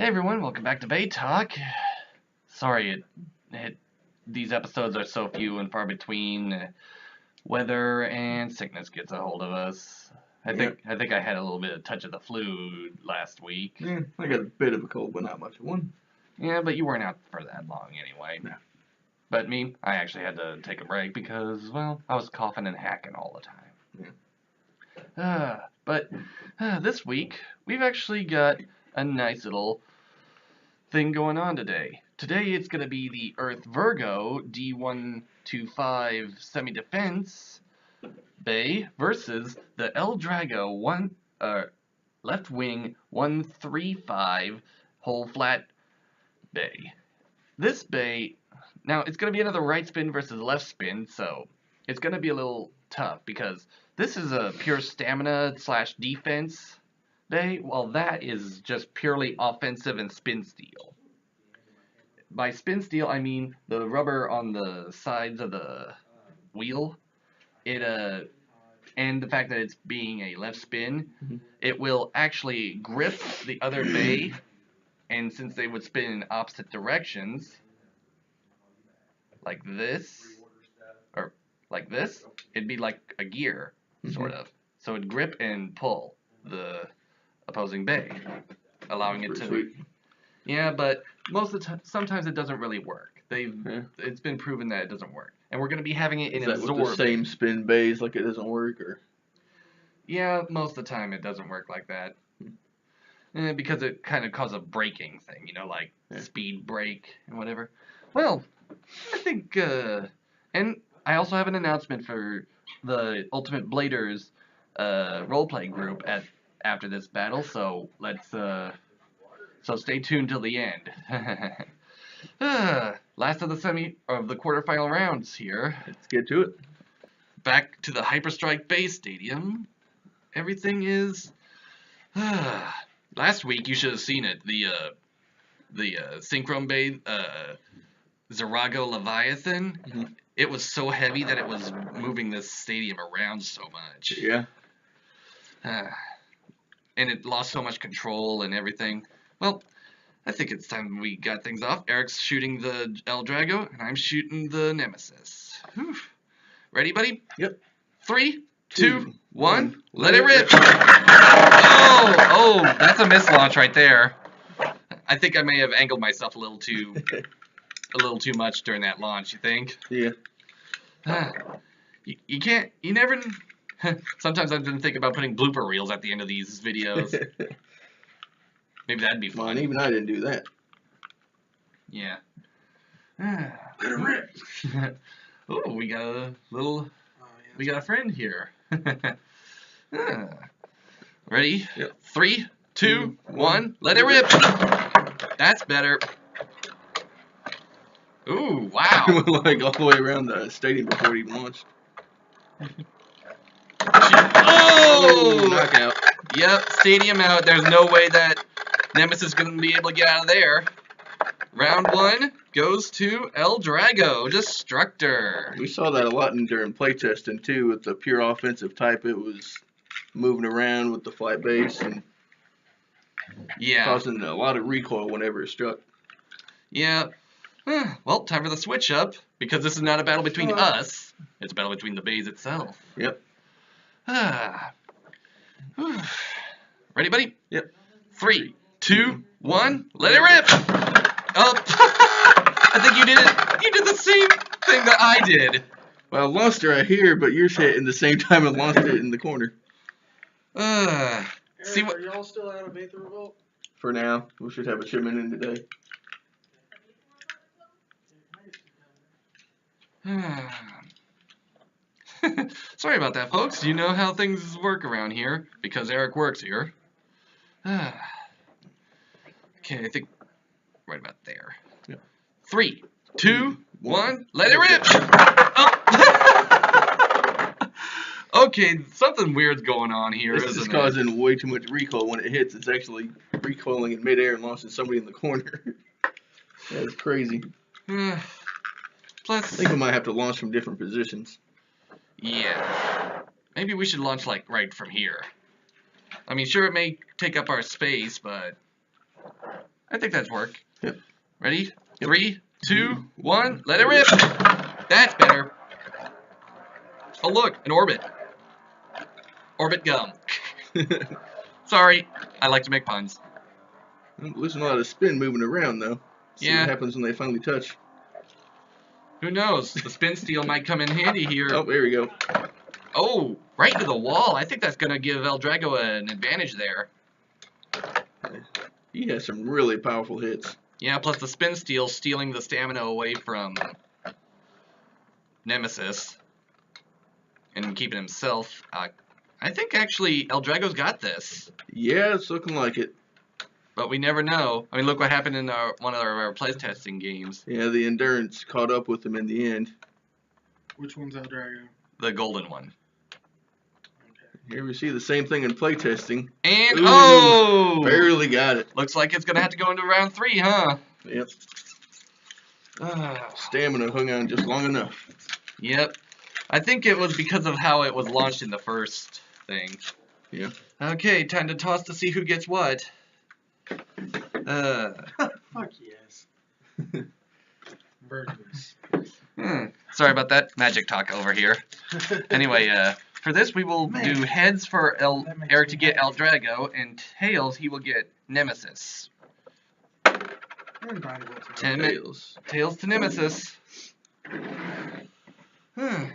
Hey everyone, welcome back to BeyTalk. Sorry, these episodes are so few and far between. Weather and sickness gets a hold of us. I think I had a little bit of touch of the flu last week. Yeah, I got a bit of a cold, but not much of one. Yeah, but you weren't out for that long anyway. No. But me, I actually had to take a break because, well, I was coughing and hacking all the time. Yeah. But this week, we've actually got a nice little thing going on today. Today it's going to be the Earth Virgo D125 semi-defense Bay versus the El Drago left wing 135 whole flat Bay. This Bay, now it's going to be another right spin versus left spin, so it's going to be a little tough because this is a pure stamina / defense Bay, while that is just purely offensive and spin steel. By spin steel, I mean the rubber on the sides of the wheel. And the fact that it's being a left spin, it will actually grip the other bay, and since they would spin in opposite directions, like this, or like this, it'd be like a gear, sort of. So it'd grip and pull the opposing bay, allowing it to. Sweet. Yeah, but most of the time, sometimes it doesn't really work. It's been proven that it doesn't work, and we're going to be having it in Is that absorb. with the same spin bays, like it doesn't work, or? Yeah, most of the time it doesn't work like that. Because it kind of causes a braking thing, like speed brake and whatever. Well, I think, and I also have an announcement for the Ultimate Bladers roleplay group after this battle, so so stay tuned till the end. Last of the quarterfinal rounds here. Let's get to it. Back to the Hyperstrike Base Stadium. Everything is. Last week you should have seen it. The Synchron Bay Zarago Leviathan. It was so heavy that it was moving this stadium around so much. Yeah. And it lost so much control and everything. Well, I think it's time we got things off. Eric's shooting the El Drago, and I'm shooting the Nemesis. Whew. Ready, buddy? Yep. 3, 2, 1, let it rip! Oh, that's a mislaunch right there. I think I may have angled myself a little too much during that launch, you think? Yeah. You never. Sometimes I've been thinking about putting blooper reels at the end of these videos. Maybe that'd be fun. Well, even I didn't do that. Yeah. Let it rip. Oh, we got a little. We got a friend here. Ready? Yep. 3, 2, 1, let it rip! That's better. Ooh, wow. It went like all the way around the stadium before it even launched. Oh! Knockout. Yep, stadium out. There's no way that Nemesis is going to be able to get out of there. Round 1 goes to El Drago, Destructor. We saw that a lot during playtesting too, with the pure offensive type. It was moving around with the flight base and causing a lot of recoil whenever it struck. Yeah. Well, time for the switch up, because this is not a battle between us. It's a battle between the bays itself. Yep. Ready, buddy? Yep. 3, 2, 1, let it rip! Oh, I think you did it. You did the same thing that I did. Well, I launched it right here, but yours hit in the same time and launched it in the corner. See what? Are y'all still out of Bather Revolt? For now, we should have a shipment in today. Sorry about that, folks. You know how things work around here, because Eric works here. Okay, I think right about there. Yep. 3, 2, 1, let it rip! Oh. Okay, something weird's going on here, This is isn't it? causing way too much recoil when it hits. It's actually recoiling in midair and launching somebody in the corner. That's crazy. Plus, I think we might have to launch from different positions. yeah. Maybe we should launch, like, right from here. I mean, sure, it may take up our space, but I think that's work. Yep. Ready? 3, 2, 1, let it rip! That's better. Oh look, an orbit. Orbit gum. Sorry, I like to make puns. I'm losing a lot of spin moving around though. See what happens when they finally touch. Who knows? The spin steel might come in handy here. Oh, there we go. Oh, right into the wall. I think that's going to give El Drago an advantage there. He has some really powerful hits. Yeah, plus the spin steel stealing the stamina away from Nemesis and keeping himself. I think actually El Drago's got this. Yeah, it's looking like it. But we never know. I mean, look what happened in one of our playtesting games. Yeah, the endurance caught up with him in the end. Which one's El Drago? The golden one. Okay. Here we see the same thing in playtesting. And, ooh, oh! Barely got it. Looks like it's going to have to go into round 3, huh? Yep. Stamina hung on just long enough. Yep. I think it was because of how it was launched in the first thing. Yeah. Okay, time to toss to see who gets what. Fuck yes. Virgins. Sorry about that magic talk over here. Anyway, for this we will do heads for Eric to get El Drago, and tails he will get Nemesis. Tails. Tails to Nemesis. Well,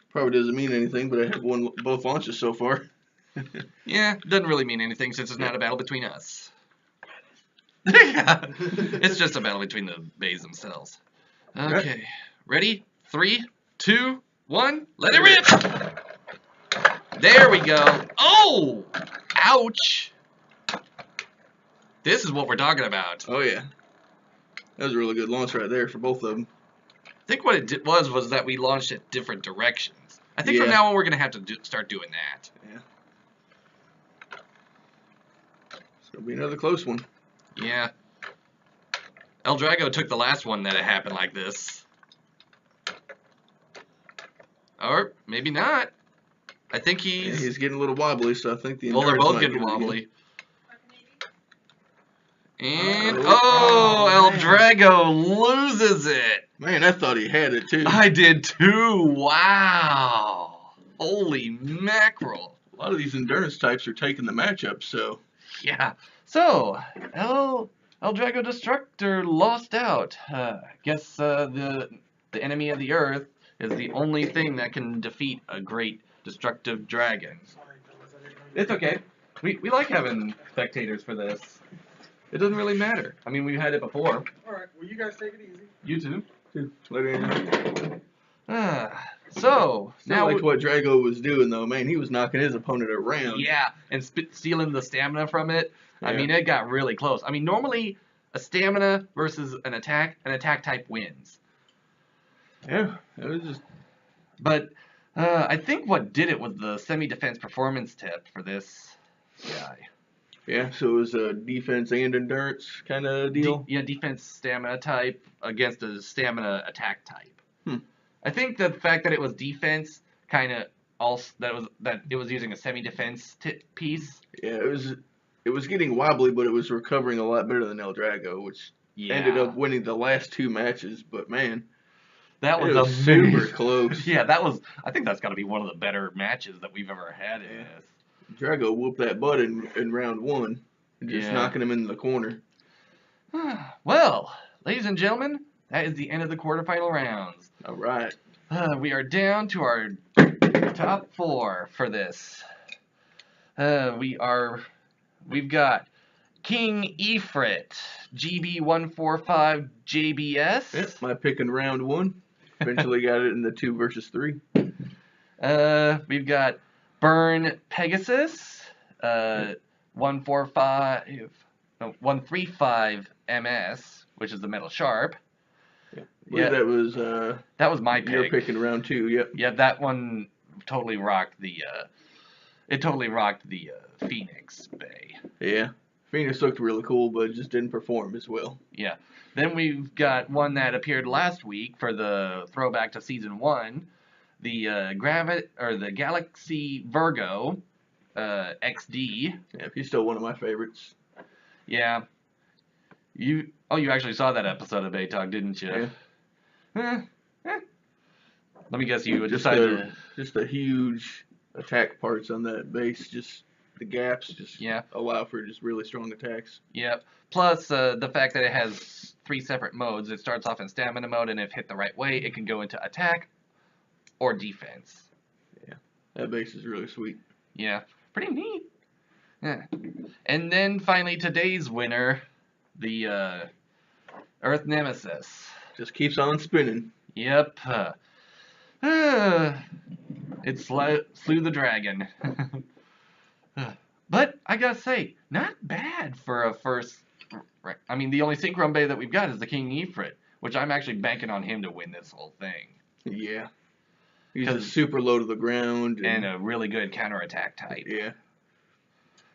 probably doesn't mean anything, but I have won both launches so far. Yeah, doesn't really mean anything since it's not a battle between us. Yeah, it's just a battle between the bays themselves. Okay, ready? 3, 2, 1, let it rip! There we go. Oh! Ouch! This is what we're talking about. Oh yeah, that was a really good launch right there for both of them. I think what it was that we launched at different directions. I think from now on we're going to have to start doing that. Yeah. So it'll be another close one. Yeah. El Drago took the last one that it happened like this. Or maybe not. I think he's getting a little wobbly, so I think the well, they're both getting wobbly. And El Drago loses it. Man, I thought he had it too. I did too. Wow. Holy mackerel. A lot of these endurance types are taking the matchup, so. Yeah. So, El Drago Destructor lost out. Guess the enemy of the Earth is the only thing that can defeat a great destructive dragon. It's okay. We like having spectators for this. It doesn't really matter. I mean, we've had it before. Alright, well you guys take it easy. You too. Later. So, now like what Drago was doing though, man, he was knocking his opponent around. Yeah, and stealing the stamina from it. Yeah. I mean, it got really close. I mean, normally a stamina versus an attack type wins. Yeah, it was just. But I think what did it was the semi-defense performance tip for this guy. Yeah, so it was a defense and endurance kind of deal. Defense stamina type against a stamina attack type. I think the fact that it was defense kind of also that it was using a semi-defense piece. Yeah, it was getting wobbly, but it was recovering a lot better than El Drago, which ended up winning the last 2 matches. But man, that was super close. Yeah, I think that's got to be one of the better matches that we've ever had in this. Drago whooped that butt in round 1, just knocking him in the corner. Well, ladies and gentlemen, that is the end of the quarterfinal rounds. All right. We are down to our top 4 for this. We've got King Ifrit, GB145 JBS. Yep, my pick in round 1. Eventually got it in the 2 versus 3. We've got Burn Pegasus, 135 MS, which is the Metal Sharp. Yeah, that was my pick. Your pick in round 2. Yep. Yeah, that one totally rocked the. It totally rocked the Phoenix Bay. Yeah, Phoenix looked really cool, but it just didn't perform as well. Yeah. Then we've got one that appeared last week for the throwback to season 1, the Galaxy Virgo XD. Yeah, he's still one of my favorites. Yeah, You actually saw that episode of BeyTalk, didn't you? Yeah. Let me guess, you Just decided just the huge attack parts on that base, just the gaps, just allow for just really strong attacks. Yep. Plus, the fact that it has 3 separate modes. It starts off in stamina mode, and if hit the right way, it can go into attack or defense. Yeah, that base is really sweet. Yeah, pretty neat. Yeah. And then finally, today's winner, the Earth Nemesis. Just keeps on spinning. Yep. It slew the dragon. But I gotta say, not bad for a first. I mean, the only Synchron Bay that we've got is the King Ifrit, which I'm actually banking on him to win this whole thing. Yeah. He's a super low to the ground. And a really good counterattack type. Yeah.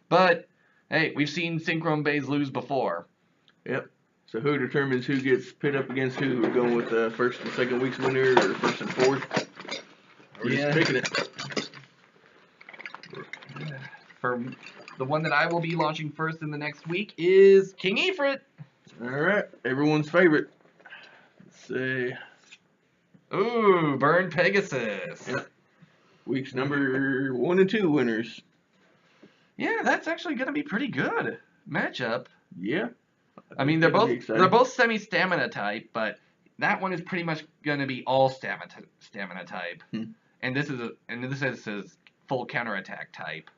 But, hey, we've seen Synchron Bays lose before. Yep. So who determines who gets pit up against who? We're going with the first and second week's winner, or first and fourth? We're just picking it. For the one that I will be launching first in the next week is King Ifrit. All right, everyone's favorite. Let's see. Ooh, Burn Pegasus. Yep. Week's number 1 and 2 winners. Yeah, that's actually gonna be pretty good matchup. Yeah. I mean, they're both semi-stamina type, but that one is pretty much gonna be all stamina type, and this is his full counterattack type.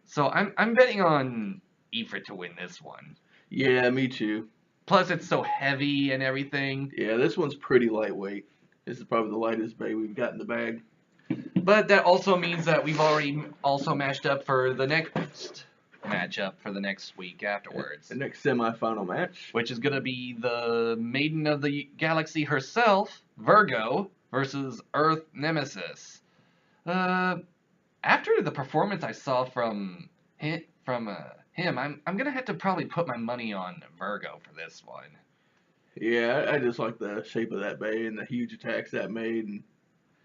So I'm betting on Ifrit to win this one. Yeah, me too. Plus, it's so heavy and everything. Yeah, this one's pretty lightweight. This is probably the lightest bay we've got in the bag. But that also means that we've already also matched up for the next matchup for the next week afterwards. The next semifinal match. Which is going to be the Maiden of the Galaxy herself, Virgo, versus Earth Nemesis. After the performance I saw from him, I'm going to have to probably put my money on Virgo for this one. Yeah, I just like the shape of that bay and the huge attacks that made. And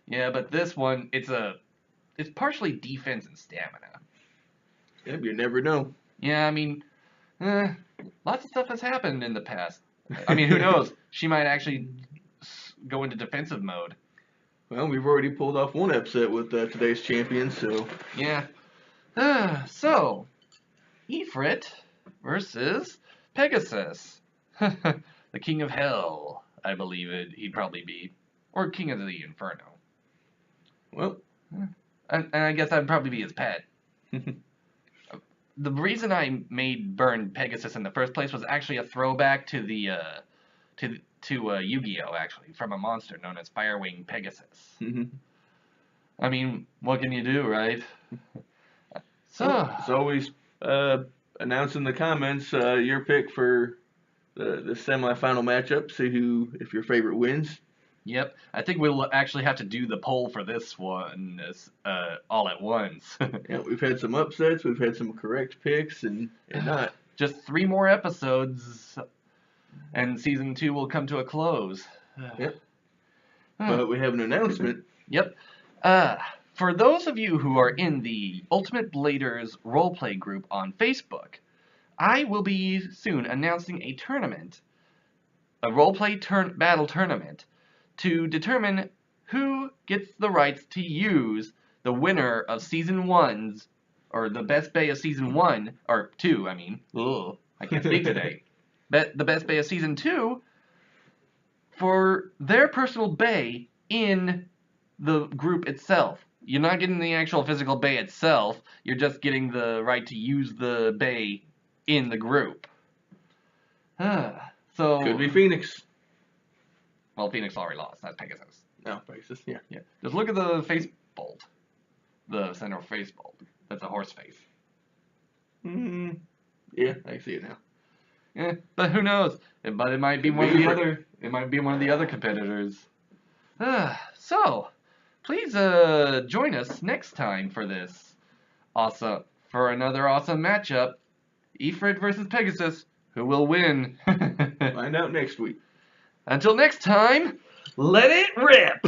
yeah, but this one, it's partially defense and stamina. Yeah, you never know. Yeah, I mean, lots of stuff has happened in the past. I mean, who knows? She might actually go into defensive mode. Well, we've already pulled off one upset with today's champion, so... Yeah. So, Ifrit versus Pegasus. The King of Hell, I believe he'd probably be. Or King of the Inferno. Well. And I guess I'd probably be his pet. The reason I made Burn Pegasus in the first place was actually a throwback to the Yu-Gi-Oh! Actually, from a monster known as Firewing Pegasus. I mean, what can you do, right? So it's always announce in the comments your pick for the semifinal matchup. See if your favorite wins. Yep, I think we'll actually have to do the poll for this one all at once. Yeah, we've had some upsets, we've had some correct picks, and not. Just 3 more episodes, and season 2 will come to a close. Yep. But we have an announcement. Yep. For those of you who are in the Ultimate Bladers roleplay group on Facebook, I will be soon announcing a tournament, a roleplay battle tournament, to determine who gets the rights to use the winner of Season 1's, or the best bay of Season 1, or 2, I mean. Ugh, I can't speak today. The best bay of Season 2 for their personal bay in the group itself. You're not getting the actual physical bay itself, you're just getting the right to use the bay in the group. So could be Phoenix. Well, Phoenix already lost. That's Pegasus. No, Pegasus, yeah. Yeah. Just look at the face bolt. The center face bolt. That's a horse face. Yeah, I see it now. Yeah, but who knows? It might be one of the other. It might be one of the other competitors. So, please join us next time for another awesome matchup. Ifrit versus Pegasus. Who will win? Find out next week. Until next time, let it rip!